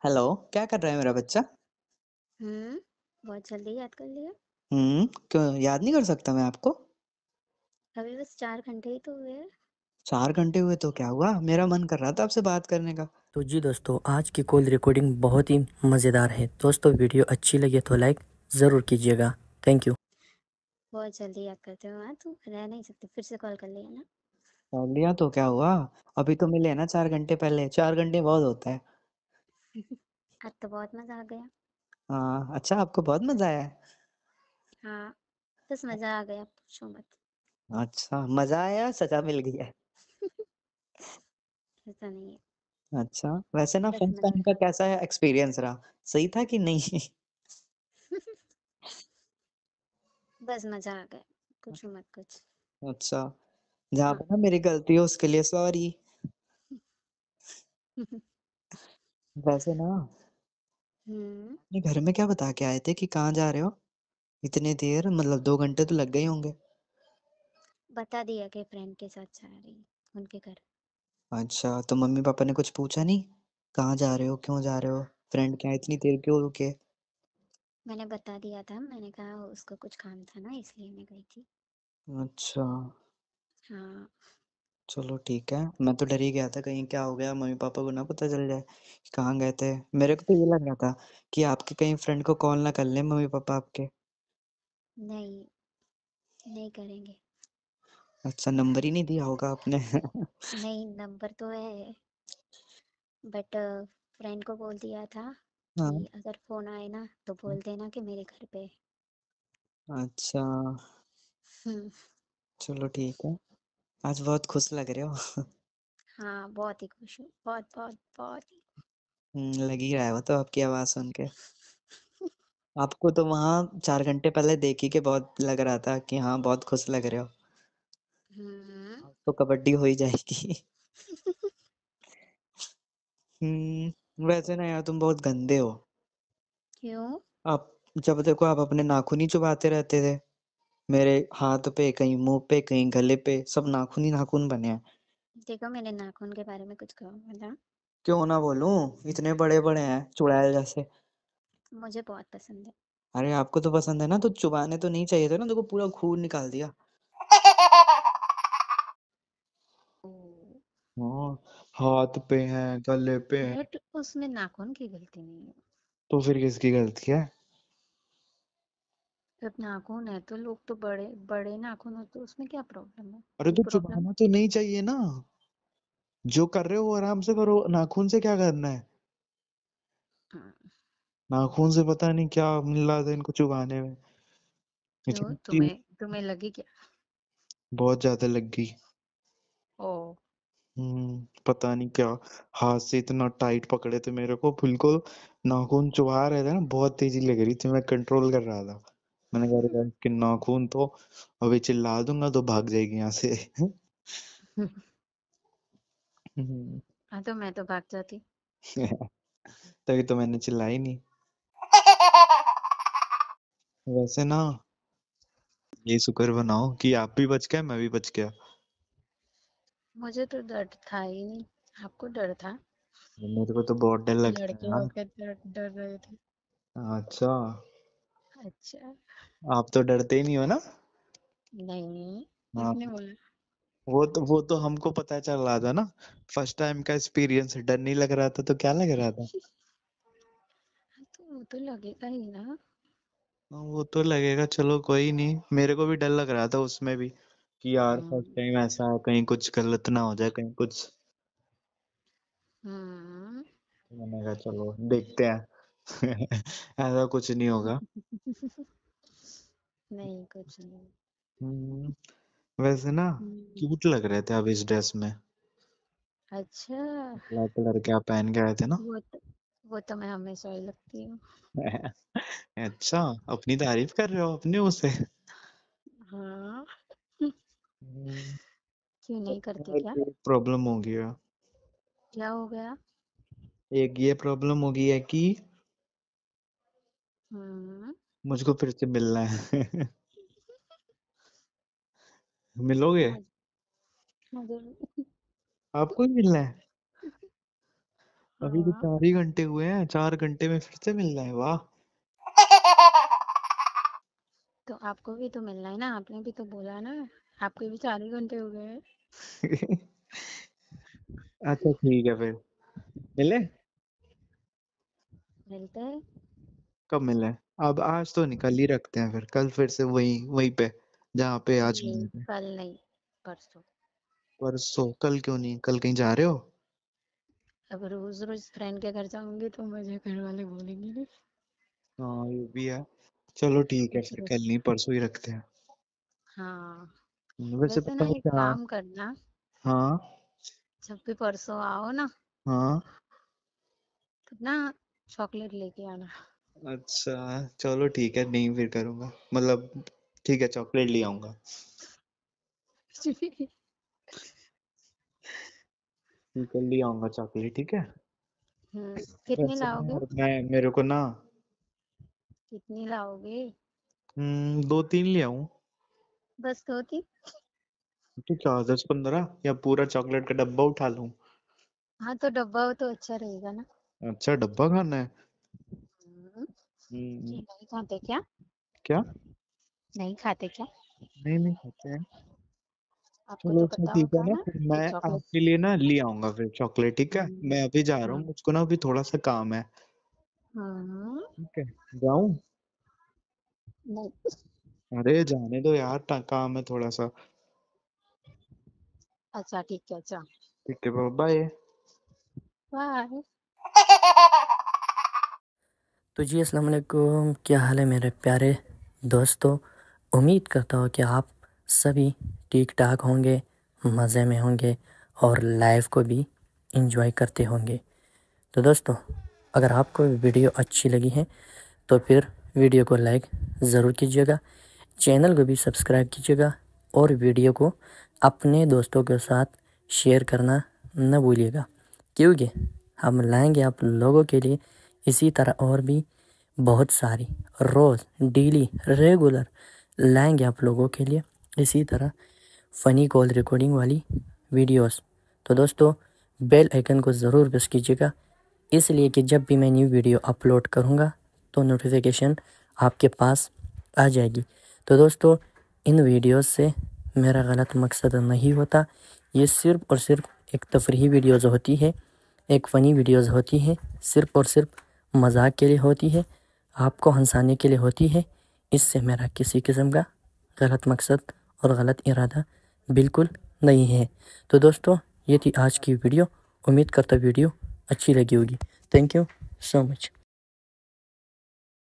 Hello, क्या कर रहा है मेरा बच्चा? हुँ, बहुत जल्दी याद कर लिया। क्यों याद नहीं कर सकता मैं आपको? अभी बस 4 घंटे ही तो हुए हैं। 4 घंटे हुए तो क्या हुआ? मेरा मन कर रहा था आपसे बात करने का। तो जी दोस्तों, आज की कॉल रिकॉर्डिंग बहुत ही मज़ेदार है। दोस्तों, वीडियो अच्छी लगे तो लाइक ज़रूर कीजिएगा। Thank you. बहुत जल्दी याद करते हो, हाँ, तुम रह नहीं सकते, फिर से कॉल कर लिया ना। कर लिया तो क्या हुआ? अभी तो मिले हैं ना 4 घंटे पहले, 4 घंटे बहुत होता है। आज तो बहुत मज़ा आ गया। हाँ, अच्छा आपको बहुत मज़ा आया है? हाँ, बस मज़ा आ गया, पूछो मत। अच्छा, मज़ा आया, सज़ा मिल गई है। ऐसा नहीं है, अच्छा, वैसे ना बस फर्स्ट मज़ा टाइम का कैसा एक्सपीरियंस रहा? सही था कि नहीं? बस मज़ा आ गया, पूछो मत कुछ। अच्छा, जहाँ हाँ। पे ना मेरी गलती हो उसके लिए सॉरी। वैसे ना हुँ, अपने घर में क्या बता के आए थे कि कहाँ जा रहे हो? इतनी देर मतलब 2 घंटे तो लग गए होंगे। बता दिया कि फ्रेंड के साथ जा रही हूँ, उनके घर। अच्छा, तो मम्मी-पापा ने कुछ पूछा नहीं? कहाँ जा रहे हो? क्यों जा रहे हो? फ्रेंड के यहाँ इतनी देर क्यों रुके? मैंने बता दिया था, मैंने कहा उसको कुछ काम था ना इसलिए मैं गई थी। अच्छा, हाँ, चलो ठीक है। मैं तो डर ही गया था कहीं क्या हो गया मम्मी-पापा को ना पता चल जाए कि कहाँ गए थे। मेरे को तो ये लग रहा था कि आपके कहीं फ्रेंड को कॉल ना कर लें मम्मी-पापा आपके। नहीं, नहीं करेंगे। अच्छा, नंबर ही नहीं दिया होगा आपने। नहीं, नंबर तो है। बट फ्रेंड को बोल दिया था हाँ, कि अगर फ़ोन आए ना तो बोल देना कि मेरे घर पे है। अच्छा, हुँ, चलो ठीक है। आज बहुत खुश लग रहे हो। हाँ, बहुत ही खुश हूँ। बहुत, बहुत, बहुत ही। लग ही रहा है वो तो आपकी आवाज़ सुन के। आपको तो वहाँ 4 घंटे पहले देख ही के बहुत लग रहा था कि हाँ, बहुत खुश लग रहे हो। हुँ, अब तो कबड्डी हो ही जाएगी। वैसे ना यार तुम बहुत गंदे हो। क्यों? आप जब देखो आप अपने नाखून ही चबाते रहते थे। मेरे हाथ पे, कहीं मुँह पे, कहीं गले पे, सब नाखून ही नाखून बने हैं। देखो मेरे नाखून के बारे में कुछ कहो मतलब क्यों ना बोलूँ? इतने बड़े-बड़े हैं, चुड़ैल जैसे। मुझे बहुत पसंद है। अरे आपको तो पसंद है ना, तो चुबाने तो नहीं चाहिए थे ना, देखो पूरा खून निकाल दिया। ओह! हाँ, हाथ पे हैं, गले पे हैं, बट उसमें नाखून की गलती नहीं है। तो फिर किसकी गलती है? जब नाखून है तो लोग तो बड़े बड़े नाखून हो तो उसमें क्या प्रॉब्लम है? अरे कोई तो प्रॉब्लम है? चुबाना तो नहीं चाहिए ना। जो कर रहे हो वो आराम से करो, नाखून से क्या करना है? हाँ, नाखून से पता नहीं क्या मिल रहा था इनको चुबाने में। क्यों इतनी तेज तुम्हें लगी क्या? बहुत ज्यादा लग गई। ओह! पता नहीं क्या, हाथ से इतना टाइट पकड़े थे मेरे को, बिल्कुल नाखून चुबा रहे थे ना, बहुत तेजी लग रही थी, मैं कंट्रोल कर रहा था। मैंने कहा "अरे यार, कि नाखून तो अभी चिल्ला दूंगा तो भाग जाएगी यहाँ से। हम्म, हाँ, तो मैं तो भाग जाती। तभी तो मैंने चिल्लाई नहीं। वैसे ना ये शुक्र बनाओ कि आप भी बच गए, मैं भी बच गया। मुझे तो डर था ही नहीं, आपको डर था? मेरे को तो बहुत डर लगता है लड़के यार। होकर डर डर रहे थे। अच्छा, अच्छा, आप तो डरते ही नहीं हो ना? नहीं, हाँ, किसने बोला? वो तो हमको पता चल रहा था ना। फर्स्ट टाइम का एक्सपीरियंस, डर नहीं लग रहा था तो क्या लग रहा था? हाँ, तो वो तो लगेगा ही ना। हाँ, वो तो लगेगा, चलो कोई नहीं, मेरे को भी डर लग रहा था उसमें भी कि यार फर्स्ट हुँ, टाइम ऐसा है, कहीं कुछ गलत ना हो जाए, कहीं कुछ। हुँ। मैंने कहा चलो देखते हैं। ऐसा कुछ नहीं होगा। नहीं, कुछ नहीं। हम्म, वैसे ना हुँ, क्यूट लग रहे थे आप इस ड्रेस में। अच्छा, ब्लैक कलर के आप पहन के आए थे ना। वो तो मैं हमेशा ही लगती हूँ। अच्छा, अपनी तारीफ कर रहे हो अपने मुंह से। हाँ, हम्म, क्यों नहीं करती यार, क्या? एक प्रॉब्लम हो गया। क्या हो गया? एक ये प्रॉब्लम हो गई है कि हुँ, मुझको फिर से मिलना है। मिलोगे? हाँ, हाँ ज़रूर। आपको ही मिलना है? अभी तो हाँ 4 ही घंटे हुए हैं, 4 घंटे में फिर से मिलना है, वाह। तो आपको भी तो मिलना है ना, आपने भी तो बोला ना, आपके भी 4 ही घंटे हो गए हैं। अच्छा ठीक है फिर, मिले? मिलते हैं। कब मिले? अब आज तो निकल ही रखते हैं, फिर कल फिर से वहीं वहीं पे जहाँ पे आज नहीं, मिले थे। कल नहीं, परसों। परसों? कल क्यों नहीं? कल कहीं जा रहे हो? अब रोज रोज फ्रेंड के घर जाऊंगी तो मुझे घर वाले बोलेंगे नहीं। हाँ ये भी है। चलो ठीक है फिर, इसलिए कल नहीं परसों ही रखते हैं। हाँ। वैसे वैसे पता ना है एक क्या? काम करना, हाँ जब भी परसों आओ ना हाँ। तो ना चॉकलेट लेके आना। अच्छा चलो ठीक है, नहीं फिर करूँगा, मतलब ठीक है, चॉकलेट ले आऊंगा। ठीक है, ले आऊंगा चॉकलेट, ठीक है। कितनी वैसे ना लाओगे? यार, मैं मेरे को ना कितनी लाओगे? 2-3 ले आऊं? बस 2 3? तो क्या 10-15, या पूरा चॉकलेट का डब्बा उठा लूं? हाँ तो डब्बा हो तो अच्छा रहेगा ना। अच्छा डब्बा खाना है। हम्म, हम्म, जी नहीं खाते क्या? क्या? नहीं खाते क्या? नहीं नहीं खाते हैं। आपको चलो तो अच्छा पता ठीक है होगा ना, ना फिर कि मैं चॉकलेट। आपके लिए ना ले आऊंगा फिर चॉकलेट, ठीक है। हम्म, मैं अभी जा रहा हूँ, हम्म, मुझको ना अभी थोड़ा सा काम है। हम्म, ठीक है, जाऊं? नहीं। अरे जाने दो यार, काम है थोड़ा सा। अच्छा ठीक है, अच्छा। ठीक है, बाय। बाय। तो जी अस्सलाम वालेकुम, क्या हाल है मेरे प्यारे दोस्तों। उम्मीद करता हूँ कि आप सभी ठीक ठाक होंगे, मज़े में होंगे और लाइफ को भी एंजॉय करते होंगे। तो दोस्तों, अगर आपको वीडियो अच्छी लगी है तो फिर वीडियो को लाइक ज़रूर कीजिएगा, चैनल को भी सब्सक्राइब कीजिएगा और वीडियो को अपने दोस्तों के साथ शेयर करना न भूलिएगा, क्योंकि हम लाएंगे आप लोगों के लिए इसी तरह और भी बहुत सारी रोज़ डेली रेगुलर लाएंगे आप लोगों के लिए इसी तरह फ़नी कॉल रिकॉर्डिंग वाली वीडियोस। तो दोस्तों, बेल आइकन को ज़रूर प्रेस कीजिएगा, इसलिए कि जब भी मैं न्यू वीडियो अपलोड करूँगा तो नोटिफिकेशन आपके पास आ जाएगी। तो दोस्तों, इन वीडियोस से मेरा गलत मकसद नहीं होता, ये सिर्फ़ और सिर्फ एक तफरीही वीडियोज़ होती है, एक फ़नी वीडियोज़ होती है, सिर्फ़ और सिर्फ मजाक के लिए होती है, आपको हंसाने के लिए होती है। इससे मेरा किसी किस्म का गलत मकसद और गलत इरादा बिल्कुल नहीं है। तो दोस्तों, ये थी आज की वीडियो। उम्मीद करता वीडियो अच्छी लगी होगी। Thank you so much.